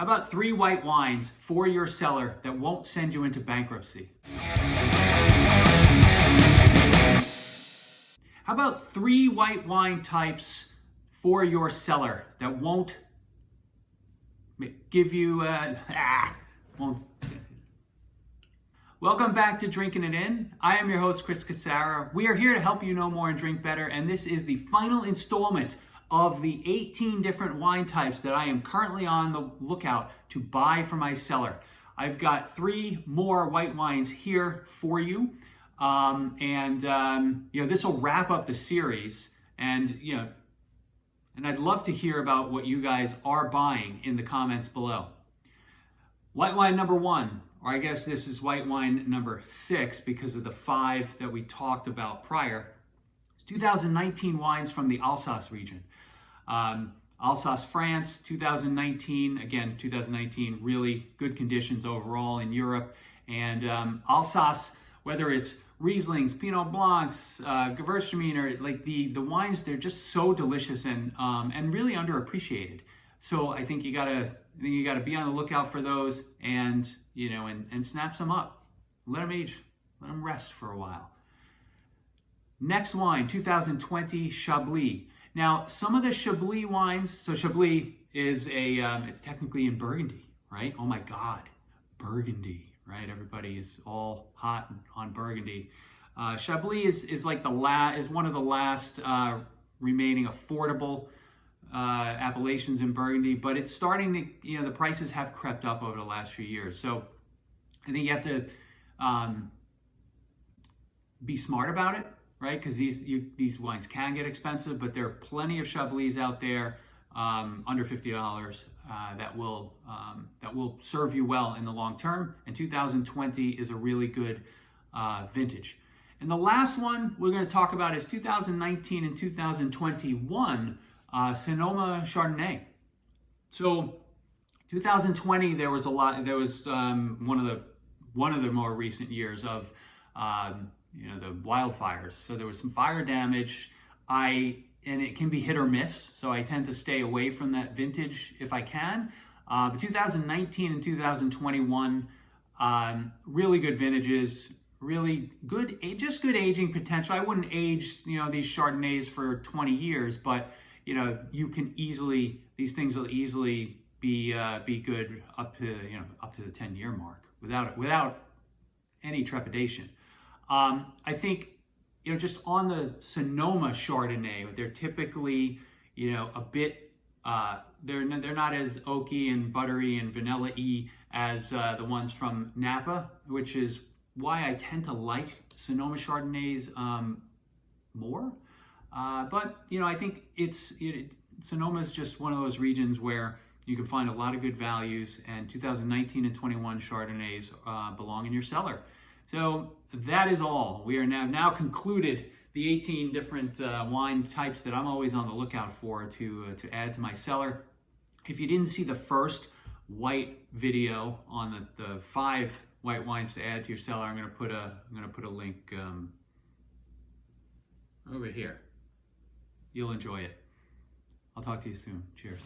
How about 3 white wines for your cellar that won't send you into bankruptcy? How about 3 white wine types for your cellar that won't give you won't. Welcome back to Drinking It In. I am your host, Chris Casara. We are here to help you know more and drink better, and this is the final installment of the 18 different wine types that I am currently on the lookout to buy for my cellar. I've got 3 more white wines here for you, this will wrap up the series, and I'd love to hear about what you guys are buying in the comments below. White wine number 1, or I guess this is white wine number 6 because of the 5 that we talked about prior. It's 2019 wines from the Alsace region. Alsace, France, 2019. Again, 2019, really good conditions overall in Europe. And Alsace, whether it's Rieslings, Pinot Blancs, Gewürztraminer, like the wines, they're just so delicious and really underappreciated. So I think you gotta be on the lookout for those and snap some up. Let them age, let them rest for a while. Next wine, 2020 Chablis. Now, some of the Chablis wines, so Chablis is it's technically in Burgundy, right? Oh my God, Burgundy, right? Everybody is all hot on Burgundy. Chablis is like one of the last remaining affordable appellations in Burgundy, but it's starting to, the prices have crept up over the last few years. So I think you have to be smart about it, right? Because these wines can get expensive, but there are plenty of Chablis out there under $50 that will serve you well in the long term. And 2020 is a really good vintage. And the last one we're going to talk about is 2019 and 2021 Sonoma Chardonnay. So 2020 there was one of the more recent years of the wildfires. So there was some fire damage. And it can be hit or miss. So I tend to stay away from that vintage if I can. But 2019 and 2021, really good vintages, really good, just good aging potential. I wouldn't age, these Chardonnays for 20 years, but these things will easily be good up to the 10-year mark without any trepidation. I think, just on the Sonoma Chardonnay, they're typically, a bit, they're not as oaky and buttery and vanilla-y as the ones from Napa, which is why I tend to like Sonoma Chardonnays more. But I think Sonoma is just one of those regions where you can find a lot of good values, and 2019 and 21 Chardonnays belong in your cellar. So that is all. We are now concluded the 18 different wine types that I'm always on the lookout for to add to my cellar. If you didn't see the first white video on the 5 white wines to add to your cellar, I'm going to put a link over here. You'll enjoy it. I'll talk to you soon. Cheers.